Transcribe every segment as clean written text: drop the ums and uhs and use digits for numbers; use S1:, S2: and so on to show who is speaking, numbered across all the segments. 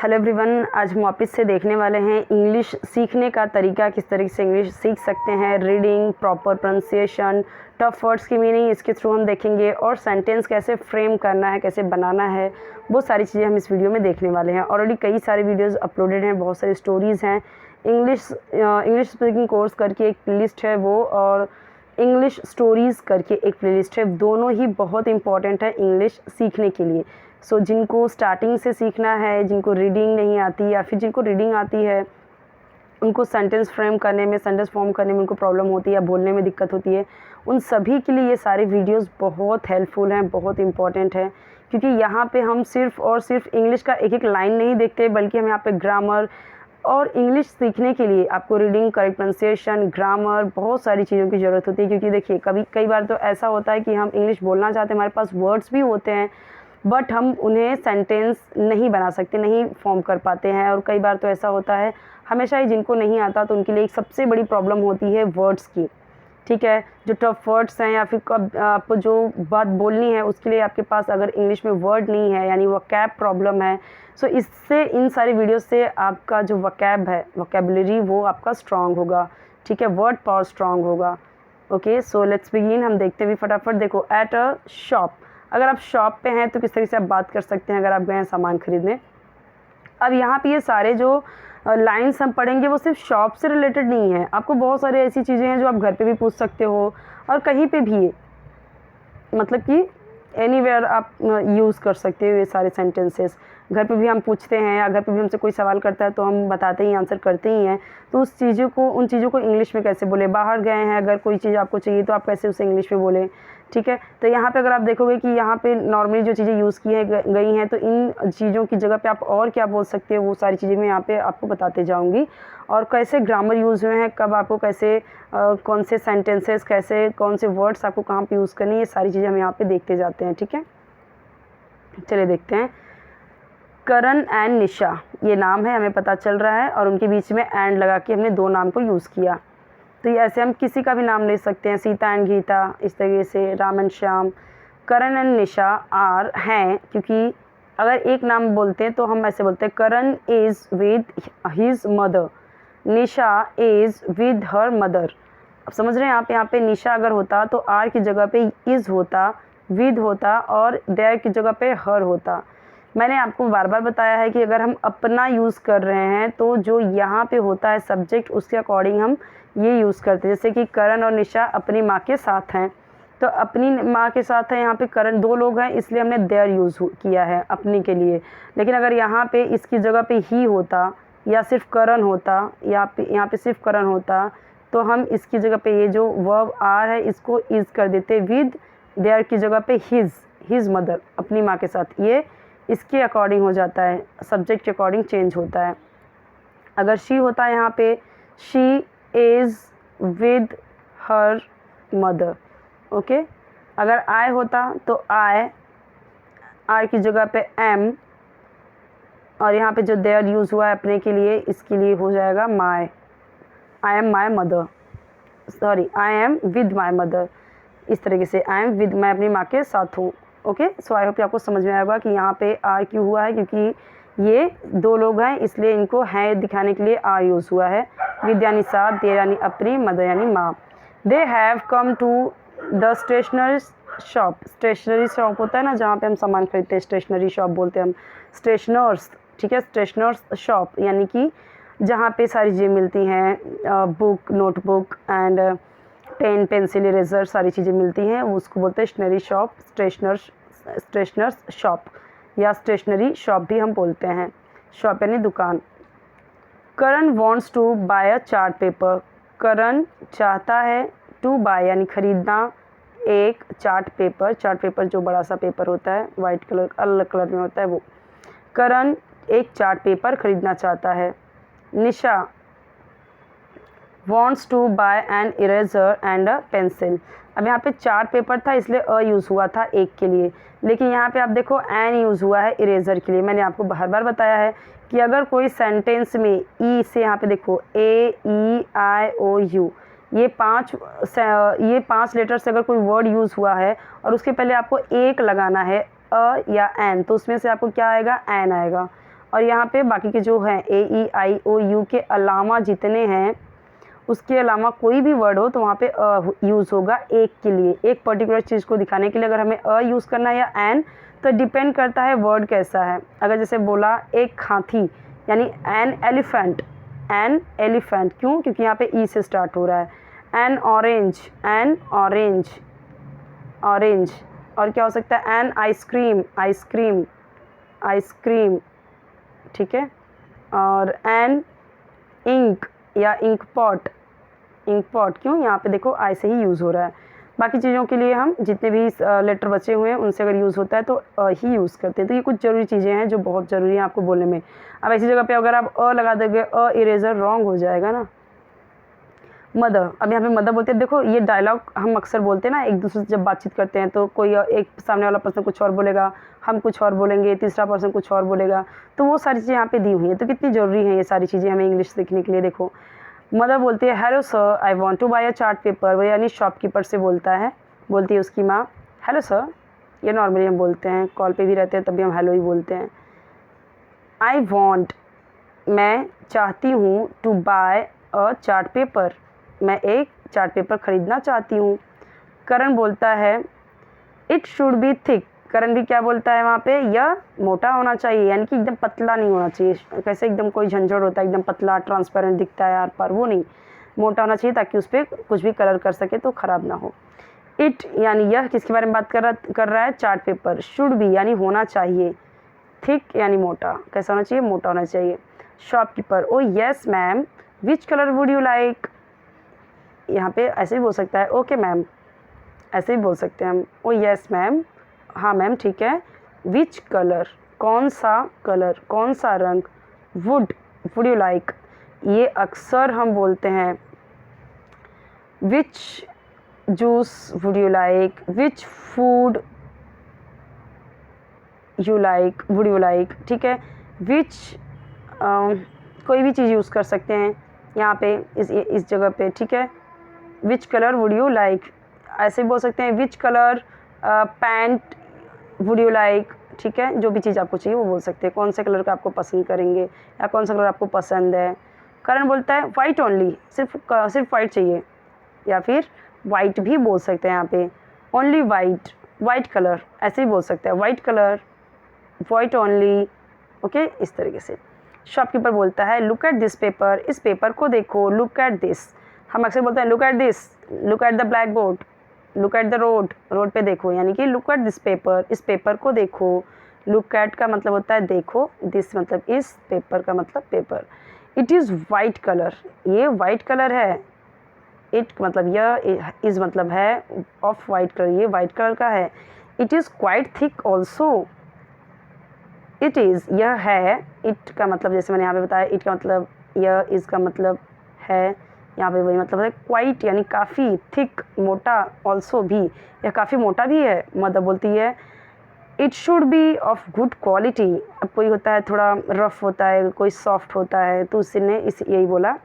S1: Hello everyone, आज हम वापस से देखने वाले हैं इंग्लिश सीखने का तरीका, किस तरीके से इंग्लिश सीख सकते हैं। Reading, proper pronunciation, tough words की मीनिंग इसके थ्रू हम देखेंगे और सेंटेंस कैसे फ्रेम करना है, कैसे बनाना है, वो सारी चीज़ें हम इस वीडियो में देखने वाले हैं। ऑलरेडी कई सारे वीडियोज़ अपलोडेड हैं, बहुत सारी स्टोरीज़ हैं। इंग्लिश स्पीकिंग कोर्स करके एक प्लेलिस्ट है वो, और इंग्लिश स्टोरीज़ करके एक प्लेलिस्ट है। दोनों ही बहुत इंपॉर्टेंट है इंग्लिश सीखने के लिए। सो जिनको स्टार्टिंग से सीखना है, जिनको रीडिंग नहीं आती या फिर जिनको रीडिंग आती है, उनको सेंटेंस फ्रेम करने में, सेंटेंस फॉर्म करने में उनको प्रॉब्लम होती है या बोलने में दिक्कत होती है, उन सभी के लिए ये सारे वीडियोस बहुत हेल्पफुल हैं, बहुत इंपॉर्टेंट है। क्योंकि यहाँ पे हम सिर्फ और सिर्फ इंग्लिश का एक एक लाइन नहीं देखते, बल्कि हम यहाँ पे ग्रामर और इंग्लिश सीखने के लिए आपको रीडिंग, करेक्ट प्रोनाउंसिएशन, ग्रामर, बहुत सारी चीज़ों की ज़रूरत होती है। क्योंकि देखिए कई बार तो ऐसा होता है कि हम इंग्लिश बोलना चाहते हैं, हमारे पास वर्ड्स भी होते हैं, बट हम उन्हें सेंटेंस नहीं बना सकते, नहीं फॉर्म कर पाते हैं। और कई बार तो ऐसा होता है, हमेशा ही जिनको नहीं आता तो उनके लिए एक सबसे बड़ी प्रॉब्लम होती है वर्ड्स की। ठीक है, जो टफ वर्ड्स हैं या फिर आपको जो बात बोलनी है उसके लिए आपके पास अगर इंग्लिश में वर्ड नहीं है, यानी वोकैब प्रॉब्लम है, सो इससे इन सारी वीडियो से आपका जो वोकैब है, वोकैबुलरी, वो आपका स्ट्रांग होगा। ठीक है, वर्ड पावर स्ट्रांग होगा। Okay, so let's begin. हम देखते हैं फटाफट। देखो, एट अ शॉप, अगर आप शॉप पे हैं तो किस तरीके से आप बात कर सकते हैं अगर आप गए हैं सामान खरीदने। अब यहाँ पे ये सारे जो लाइन्स हम पढ़ेंगे वो सिर्फ शॉप से रिलेटेड नहीं है। आपको बहुत सारी ऐसी चीज़ें हैं जो आप घर पे भी पूछ सकते हो और कहीं पे भी, मतलब कि एनीवेयर आप यूज़ कर सकते हो ये सारे सेंटेंसेस। घर पे भी हम पूछते हैं या घर पे भी हमसे कोई सवाल करता है तो हम बताते ही, आंसर करते ही हैं। तो उन चीज़ों को इंग्लिश में कैसे बोले। बाहर गए हैं, अगर कोई चीज़ आपको चाहिए तो आप कैसे उसे इंग्लिश में बोलें। ठीक है, तो यहाँ पे अगर आप देखोगे कि यहाँ पे नॉर्मली जो चीज़ें यूज़ की है गई हैं, तो इन चीज़ों की जगह पे आप और क्या बोल सकते हो, वो सारी चीज़ें मैं यहाँ पे आपको बताते जाऊँगी। और कैसे ग्रामर यूज़ हुए हैं, कब आपको कैसे कौन से सेंटेंसेस, कैसे कौन से वर्ड्स आपको कहाँ पे यूज़ करनी है, ये सारी चीज़ें हम यहाँ पे देखते जाते हैं। ठीक है, चलिए देखते हैं। करण एंड निशा, ये नाम है, हमें पता चल रहा है, और उनके बीच में एंड लगा के हमने दो नाम को यूज़ किया। तो ये ऐसे हम किसी का भी नाम ले सकते हैं, सीता एंड गीता, इस तरीके से, Ram and Shyam. Karan and Nisha are हैं, क्योंकि अगर एक नाम बोलते हैं तो हम ऐसे बोलते हैं, Karan is with his mother, Nisha is with her mother. अब समझ रहे हैं आप, यहाँ पे निशा अगर होता तो आर की जगह पे इज़ होता, विद होता, और देयर की जगह पे हर होता। मैंने आपको बार बार बताया है कि अगर हम अपना यूज़ कर रहे हैं तो जो यहाँ पे होता है सब्जेक्ट, उसके अकॉर्डिंग हम ये यूज़ करते हैं। जैसे कि करण और निशा अपनी माँ के साथ हैं, तो अपनी माँ के साथ है, यहाँ पे करण, दो लोग हैं, इसलिए हमने देयर यूज़ किया है अपनी के लिए। लेकिन अगर यहाँ पे इसकी जगह पे ही होता या सिर्फ करण होता, यहाँ पे सिर्फ करण होता, तो हम इसकी जगह पे ये जो वर्ब आर है इसको इज़ कर देते, विद देयर की जगह पे हिज मदर, अपनी माँ के साथ। ये इसके अकॉर्डिंग हो जाता है, सब्जेक्ट के अकॉर्डिंग चेंज होता है। अगर शी होता है यहाँ पे, she is with her mother. Okay, अगर आई होता तो आई, आर की जगह पे एम, और यहाँ पे जो देयर यूज़ हुआ है अपने के लिए, इसके लिए हो जाएगा my. I am my mother, sorry, I am with my mother. इस तरीके से आई एम विद, मैं अपनी माँ के साथ हूँ। ओके, सो आई होप आपको समझ में आएगा कि यहाँ पे आर क्यों हुआ है, क्योंकि ये दो लोग हैं, इसलिए इनको है दिखाने के लिए आर यूज़ हुआ है। विद यानी साथ, देयर यानी अपनी, मदर यानी माँ। They have come to the stationery shop. Stationery shop होता है ना, जहाँ पे हम सामान खरीदते हैं, स्टेशनरी शॉप बोलते हैं हम, स्टेशनर्स। ठीक है, स्टेशनर्स शॉप यानी कि जहाँ पे सारी चीज़ें मिलती हैं, book, notebook and pen, pencil, eraser, सारी चीज़ें मिलती हैं, उसको बोलते हैं स्टेशनरी शॉप, स्टेशनर्स शॉप, या स्टेशनरी शॉप भी हम बोलते हैं। शॉप यानी दुकान। Karan wants to buy a chart paper. Karan चाहता है, टू बाय यानी खरीदना, एक चार्ट पेपर। चार्ट पेपर जो बड़ा सा पेपर होता है, वाइट कलर, अलग कलर में होता है वो। करण एक चार्ट पेपर खरीदना चाहता है। निशा wants to buy an eraser and a pencil। अब यहाँ पे चार्ट पेपर था इसलिए अ यूज़ हुआ था एक के लिए, लेकिन यहाँ पे आप देखो एन यूज़ हुआ है इरेज़र के लिए। मैंने आपको बार बार बताया है कि अगर कोई सेंटेंस में ई से, यहाँ पे देखो AEIOU, ये पांच लेटर से अगर कोई वर्ड यूज़ हुआ है और उसके पहले आपको एक लगाना है, अ या एन, तो उसमें से आपको क्या आएगा, एन आएगा। और यहाँ पे बाकी के जो हैं ए ई आई ओ यू के अलावा जितने हैं, उसके अलावा कोई भी वर्ड हो तो वहाँ पे यूज़ होगा एक के लिए, एक पर्टिकुलर चीज़ को दिखाने के लिए। अगर हमें यूज़ करना है या एन, तो डिपेंड करता है वर्ड कैसा है। अगर जैसे बोला एक हाथी, यानी एन एलिफेंट, एन एलिफेंट, क्यों? क्योंकि यहाँ पे ई से स्टार्ट हो रहा है। N orange, N orange, orange. और क्या हो सकता है? एन आइसक्रीम, आइसक्रीम, आइसक्रीम, ठीक है। और एन इंक या इंक पॉट, इंक पॉट, क्यों? यहाँ पे देखो आई से ही यूज़ हो रहा है। बाकी चीज़ों के लिए हम जितने भी लेटर बचे हुए हैं उनसे अगर यूज़ होता है तो ही यूज़ करते हैं। तो ये कुछ ज़रूरी चीज़ें हैं जो बहुत ज़रूरी हैं आपको बोलने में। अब ऐसी जगह पे अगर आप लगा दोगे, इरेजर रॉन्ग हो जाएगा ना। मदर, अब यहाँ पे मदर बोलते हैं। देखो ये डायलॉग हम अक्सर बोलते हैं ना एक दूसरे से जब बातचीत करते हैं, तो कोई एक सामने वाला पर्सन कुछ और बोलेगा, हम कुछ और बोलेंगे, तीसरा पर्सन कुछ और बोलेगा, तो वो सारी चीज़ें यहाँ पे दी हुई हैं। तो कितनी ज़रूरी हैं ये सारी चीज़ें हमें इंग्लिश सीखने के लिए। देखो मदर बोलती है hello sir, I want to buy a chart paper. वो यानी शॉपकीपर से बोलता है, बोलती है उसकी माँ हेलो सर। ये नॉर्मली हम बोलते हैं, कॉल पे भी रहते हैं तब भी हम हेलो ही बोलते हैं। आई वॉन्ट, मैं चाहती हूँ, to buy a chart paper, मैं एक चार्ट पेपर ख़रीदना चाहती हूँ। करण बोलता है इट शुड बी थिक। करण भी क्या बोलता है वहाँ पे? यह मोटा होना चाहिए, यानी कि एकदम पतला नहीं होना चाहिए। कैसे एकदम कोई झंझट होता है एकदम पतला ट्रांसपेरेंट दिखता है आर पार, वो नहीं, मोटा होना चाहिए ताकि उस पर कुछ भी कलर कर सके तो ख़राब ना हो। इट यानी यह किसके बारे में बात कर रहा है? Chart paper. शुड बी यानी होना चाहिए, थिक यानी मोटा, कैसा होना चाहिए? मोटा होना चाहिए। Shopkeeper oh yes ma'am, which colour would you like. यहाँ पे ऐसे भी बोल सकता है ओके मैम, ऐसे भी बोल सकते हैं हम ओ येस मैम, हाँ मैम ठीक है। विच कलर, कौन सा कलर, कौन सा रंग। वुड यू लाइक, ये अक्सर हम बोलते हैं। Which juice would you like, which food you like, would you like, ठीक है। विच कोई भी चीज़ यूज़ कर सकते हैं यहाँ पे इस जगह पे, ठीक है। विच कलर वुड यू लाइक, ऐसे बोल सकते हैं which colour pant would you like, ठीक है। जो भी चीज़ आपको चाहिए वो बोल सकते हैं, कौन से कलर का आपको पसंद करेंगे या कौन सा कलर आपको पसंद है। करण बोलता है वाइट ओनली, सिर्फ वाइट चाहिए, या फिर वाइट भी बोल सकते हैं यहाँ पे, ओनली वाइट, वाइट कलर ऐसे ही बोल सकते हैं, white colour, white only, okay, इस तरीके से। शॉपकीपर बोलता है लुक एट दिस पेपर, इस पेपर को देखो, लुक एट दिस। हम अक्सर बोलते हैं look at this, look at the black board, look at the road, road पे देखो, यानी कि लुक एट दिस पेपर, इस पेपर को देखो। लुक एट का मतलब होता है देखो, दिस मतलब इस, पेपर का मतलब paper. It is white colour, ये वाइट कलर है। इट मतलब यह, इज़ मतलब है, ऑफ वाइट कलर, ये वाइट कलर का है। It is quite thick also, it is यह है। इट का मतलब जैसे मैंने यहाँ पे बताया, इट का मतलब यह, इज़ का मतलब है, यहाँ पे वही मतलब है। क्वाइट यानी काफ़ी, थिक मोटा, ऑल्सो भी, यह काफ़ी मोटा भी है। मदर बोलती है it should be of good quality. अब कोई होता है थोड़ा रफ होता है, कोई सॉफ्ट होता है, तो उसने यही बोला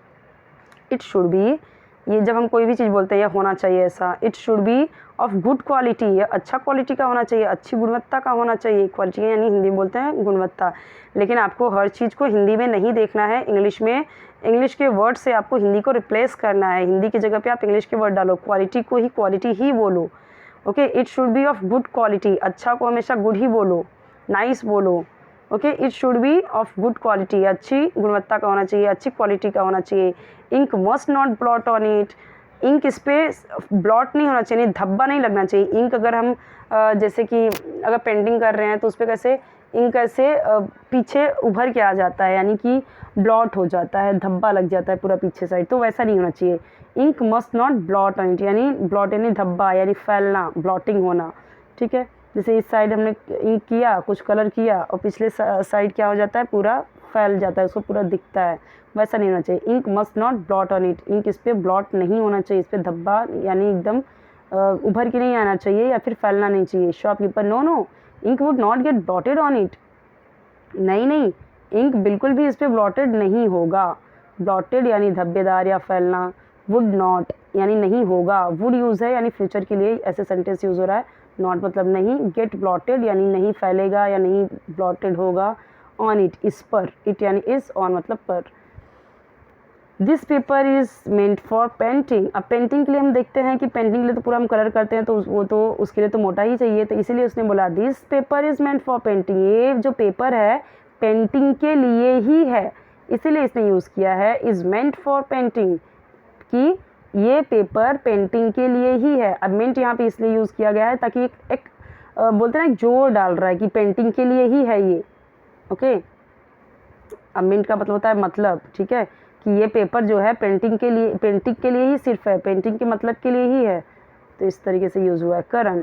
S1: इट शुड बी। ये जब हम कोई भी चीज़ बोलते हैं यह होना चाहिए ऐसा, it should be of good quality, यह अच्छा क्वालिटी का होना चाहिए, अच्छी गुणवत्ता का होना चाहिए। क्वालिटी यानी हिंदी में बोलते हैं गुणवत्ता, लेकिन आपको हर चीज़ को हिंदी में नहीं देखना है, इंग्लिश में, इंग्लिश के वर्ड से आपको हिंदी को रिप्लेस करना है। हिंदी की जगह पे आप इंग्लिश के वर्ड डालो, क्वालिटी को ही क्वालिटी ही बोलो, okay. It should be of good quality, अच्छा को हमेशा गुड ही बोलो, नाइस बोलो, okay. It should be of good quality, अच्छी गुणवत्ता का होना चाहिए, अच्छी क्वालिटी का होना चाहिए। Ink must not blot on it, ink इस पर ब्लॉट नहीं होना चाहिए, धब्बा नहीं लगना चाहिए। इंक अगर हम जैसे कि अगर पेंटिंग कर रहे हैं तो उस पर कैसे इंक ऐसे पीछे उभर के आ जाता है, यानी कि ब्लॉट हो जाता है, धब्बा लग जाता है पूरा पीछे साइड, तो वैसा नहीं होना चाहिए। Ink must not blot on it, यानी ब्लॉट यानी धब्बा यानी फैलना, ब्लॉटिंग होना, ठीक है। जैसे इस साइड हमने इंक किया, कुछ कलर किया और पिछले साइड क्या हो जाता है, पूरा फैल जाता है, उसको पूरा दिखता है, वैसा नहीं होना चाहिए। Ink must not blot on it, ink इस पर ब्लॉट नहीं होना चाहिए, इस पर धब्बा यानी एकदम उभर के नहीं आना चाहिए या फिर फैलना नहीं चाहिए। Shopkeeper no no, ink would not get blotted on it, नहीं नहीं, इंक बिल्कुल भी इस पर ब्लॉटेड नहीं होगा। ब्लॉटेड यानी धब्बेदार या फैलना, वुड नॉट यानी नहीं होगा, वुड यूज़ है यानी फ्यूचर के लिए ऐसे सेंटेंस यूज़ हो रहा है, नॉट मतलब नहीं, गेट ब्लॉटेड यानी नहीं फैलेगा या नहीं ब्लॉटेड होगा, ऑन इट, इस पर, इट यानी इस, ऑन मतलब पर। This paper is meant for painting. अब पेंटिंग के लिए हम देखते हैं कि पेंटिंग के लिए तो पूरा हम कलर करते हैं, तो वो तो उसके लिए तो मोटा ही चाहिए, तो इसीलिए उसने बोला this paper is meant for painting, ये जो पेपर है पेंटिंग के लिए ही है, इसीलिए इसने यूज़ किया है इज़ मेंट फॉर पेंटिंग, कि ये पेपर पेंटिंग के लिए ही है। अब मेंट यहाँ पे इसलिए यूज़ किया गया है ताकि एक बोलते हैं ना, जोर डाल रहा है कि पेंटिंग के लिए ही है ये। ओके, अब मेंट का मतलब होता है मतलब, ठीक है, कि ये पेपर जो है पेंटिंग के लिए ही सिर्फ है, पेंटिंग के मतलब के लिए ही है, तो इस तरीके से यूज़ हुआ है। Karan,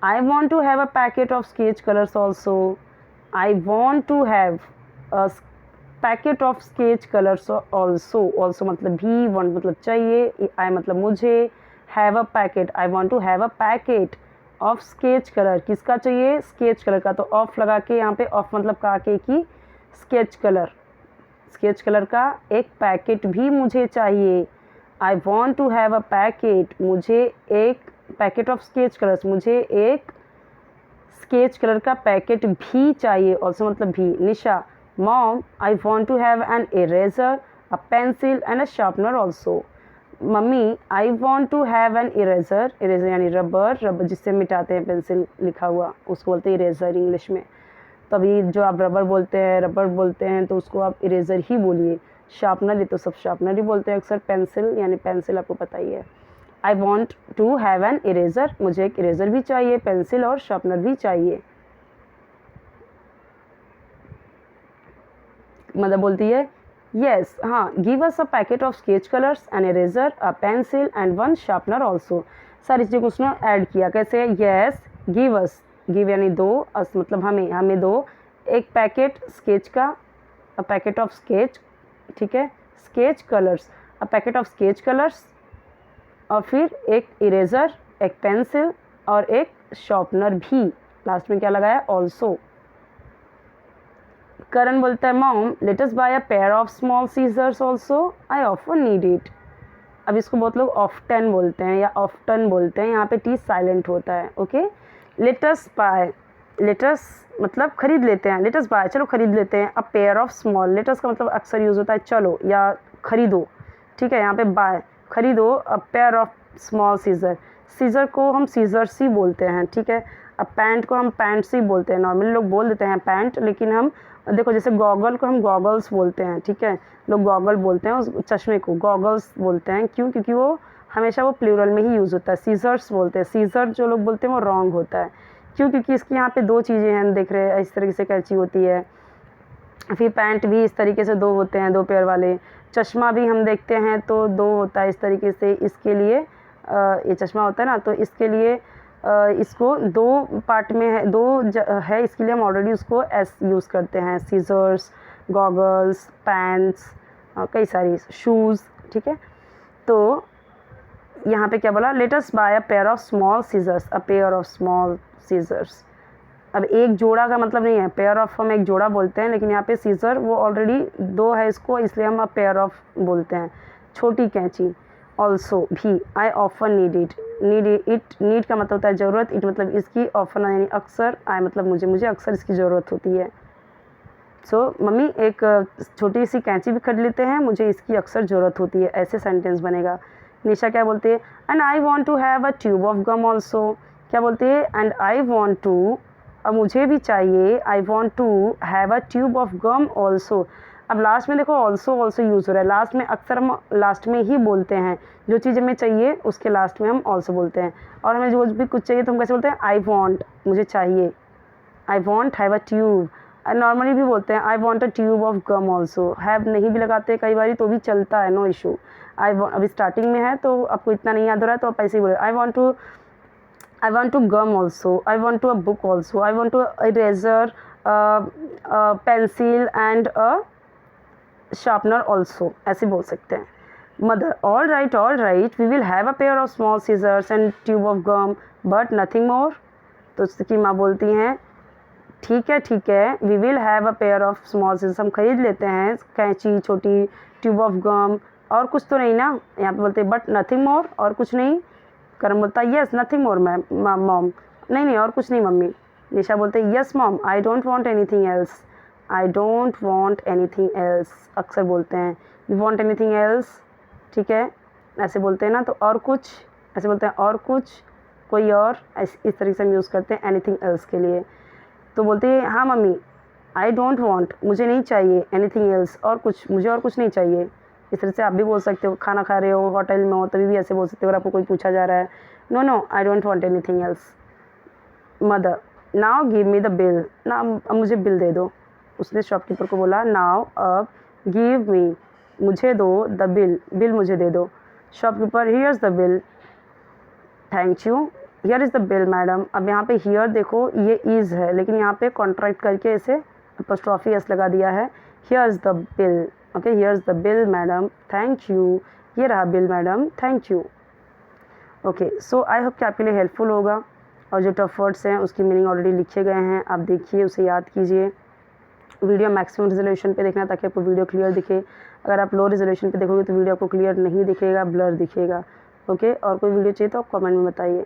S1: I want to have a packet of sketch colours also. I want to have a packet of sketch colours also, also मतलब भी, वॉन्ट मतलब चाहिए, आई मतलब मुझे, have a packet, I want to have a packet of sketch colour, किसका चाहिए, sketch colour का, तो ऑफ लगा के यहाँ पे, ऑफ मतलब का के की, स्केच कलर, स्केच कलर का एक पैकेट भी मुझे चाहिए। I want to have a packet, मुझे एक पैकेट ऑफ स्केच कलर्स, मुझे एक स्केच कलर का पैकेट भी चाहिए, ऑल्सो मतलब भी। Nisha, mom I want to have an eraser, a pencil and a sharpener also. Mummy I want to have an eraser, eraser यानी रबर, रबर जिससे मिटाते हैं पेंसिल लिखा हुआ, उसको बोलते हैं इरेजर इंग्लिश में। तभी जो आप रबर बोलते हैं तो उसको आप इरेज़र ही बोलिए। शार्पनर, ये तो सब शार्पनर ही बोलते हैं अक्सर। पेंसिल यानी पेंसिल आपको पता ही है। I want to have an eraser, मुझे एक इरेज़र भी चाहिए, पेंसिल और शार्पनर भी चाहिए। मदर बोलती है येस, हाँ, give us a packet of sketch colours, an eraser, a pencil and one sharpener also. सारी चीज़ों को उसने ऐड किया, कैसे, येस, गिव अस, गिव यानी दो, अस मतलब हमें, हमें दो, एक पैकेट स्केच का, अ पैकेट ऑफ स्केच, ठीक है, sketch colours, a packet of sketch colours, और फिर एक इरेज़र, एक पेंसिल और एक शार्पनर भी, लास्ट में क्या लगाया, ऑल्सो। करण बोलता है mom let us buy a pair of small scissors also, I often need it. अब इसको बहुत लोग ऑफ्टन बोलते हैं या ऑफ्टन बोलते हैं, यहाँ पे टी साइलेंट होता है। ओके, लेटस बाय, लेटस मतलब खरीद लेते हैं, लेटस बाय चलो खरीद लेते हैं, a pair of small, let's का मतलब अक्सर यूज़ होता है चलो या खरीदो, ठीक है, यहाँ पे बाय खरीदो, a pair of small scissor, scissor को हम सीज़र्स ही बोलते हैं, ठीक है। अब पैंट को हम पैंट्स ही बोलते हैं, नॉर्मली लोग बोल देते हैं पैंट, लेकिन हम देखो जैसे गॉगल को हम गॉगल्स बोलते हैं, ठीक है, लोग गॉगल बोलते हैं उस चश्मे को, गॉगल्स बोलते हैं, क्यों, क्योंकि वो हमेशा वो प्लूरल में ही यूज़ होता है। सीज़र्स बोलते हैं, सीज़र जो लोग बोलते हैं वो रॉन्ग होता है, क्यों, क्योंकि इसकी यहाँ पे दो चीज़ें हैं, देख रहे हैं इस तरीके से कैंची होती है, फिर पैंट भी इस तरीके से दो होते हैं, दो पेयर वाले, चश्मा भी हम देखते हैं तो दो होता है इस तरीके से, इसके लिए ये चश्मा होता है ना, तो इसके लिए इसको दो पार्ट में है, दो है, इसके लिए हम ऑलरेडी उसको एस यूज़ करते हैं, सीजर्स, गॉगल्स, पैंट्स, कई सारी शूज़, ठीक है। तो यहाँ पे क्या बोला, let us buy a pair of small scissors, a pair of small scissors. अब एक जोड़ा का मतलब नहीं है, पेयर ऑफ हम एक जोड़ा बोलते हैं, लेकिन यहाँ पे सीजर वो ऑलरेडी दो है इसको, इसलिए हम अब पेयर ऑफ बोलते हैं। छोटी कैंची, ऑल्सो भी, आई often need it, need it, need का मतलब होता है ज़रूरत, इट मतलब इसकी, ऑफन यानी अक्सर, आई मतलब मुझे, मुझे अक्सर इसकी ज़रूरत होती है। सो मम्मी एक छोटी सी कैंची भी खरीद लेते हैं, मुझे इसकी अक्सर ज़रूरत होती है, ऐसे सेंटेंस बनेगा। निशा क्या बोलती है, and I want to have a tube of gum also. क्या बोलती है, एंड आई वॉन्ट टू, अब मुझे भी चाहिए, I want to have a tube of gum also. अब लास्ट में देखो ऑल्सो, ऑल्सो यूज़ हो रहा है, लास्ट में अक्सर हम लास्ट में ही बोलते हैं, जो चीज़ हमें चाहिए उसके लास्ट में हम ऑल्सो बोलते हैं, और हमें जो भी कुछ चाहिए तो हम कैसे बोलते हैं, आई वॉन्ट, मुझे चाहिए, I want have a tube. Normally भी बोलते हैं I want a tube of gum also, have नहीं भी लगाते कई बार तो भी चलता है, नो इशू। अभी स्टार्टिंग में है तो आपको इतना नहीं याद हो रहा है तो आप ऐसे ही बोले, I want to gum also, I want to a book also, I want to eraser, pencil and a sharpener also, ऐसे बोल सकते हैं। Mother, all right we will have a pair of small scissors and tube of gum but nothing more. तो उसकी माँ बोलती हैं ठीक है, we will have a pair of small scissors, हम खरीद लेते हैं कैंची छोटी, ट्यूब ऑफ गम, और कुछ तो नहीं ना, यहाँ पे बोलते हैं बट नथिंग मोर, और कुछ नहीं। करण बोलता है yes nothing more ma'am, mom नहीं और कुछ नहीं मम्मी। निशा बोलते हैं yes mom, I don't want anything else, I don't want anything else अक्सर बोलते हैं, यू वॉन्ट एनीथिंग एल्स, ठीक है, ऐसे बोलते हैं ना, तो और कुछ, ऐसे बोलते हैं और कुछ, कोई और, इस तरीके से हम यूज़ करते हैं एनीथिंग एल्स के लिए। तो बोलते हैं हाँ मम्मी, आई डोंट वॉन्ट, मुझे नहीं चाहिए, एनीथिंग एल्स, और कुछ, मुझे और कुछ नहीं चाहिए। इस तरह से आप भी बोल सकते हो, खाना खा रहे हो, होटल में हो, तभी भी ऐसे बोल सकते हो अगर आपको कोई पूछा जा रहा है, no no I don't want anything else. Mother, now give me the bill, ना अब मुझे बिल दे दो। उसने शॉपकीपर को बोला नाउ अब गिव मी, मुझे दो, द बिल, बिल मुझे दे दो। Shopkeeper, here's the bill, thank you, here is the bill madam. अब यहाँ पे हियर देखो ये इज़ है, लेकिन यहाँ पे कॉन्ट्रैक्ट करके इसे अपॉस्ट्रोफी एस लगा दिया है, here is the bill, okay, here is the bill madam, thank you, ये रहा bill madam, thank you. Okay, so I hope कि आपके लिए हेल्पफुल होगा, और जो टफ वर्ड्स हैं उसकी मीनिंग ऑलरेडी लिखे गए हैं, आप देखिए, उसे याद कीजिए। वीडियो मैक्सिमम रेजोल्यूशन पे देखना ताकि आपको वीडियो क्लियर दिखे। अगर आप लो रेजोल्यूशन पे देखोगे तो वीडियो आपको क्लियर नहीं दिखेगा, ब्लर दिखेगा। ओके, और कोई वीडियो चाहिए तो आप कमेंट में बताइए।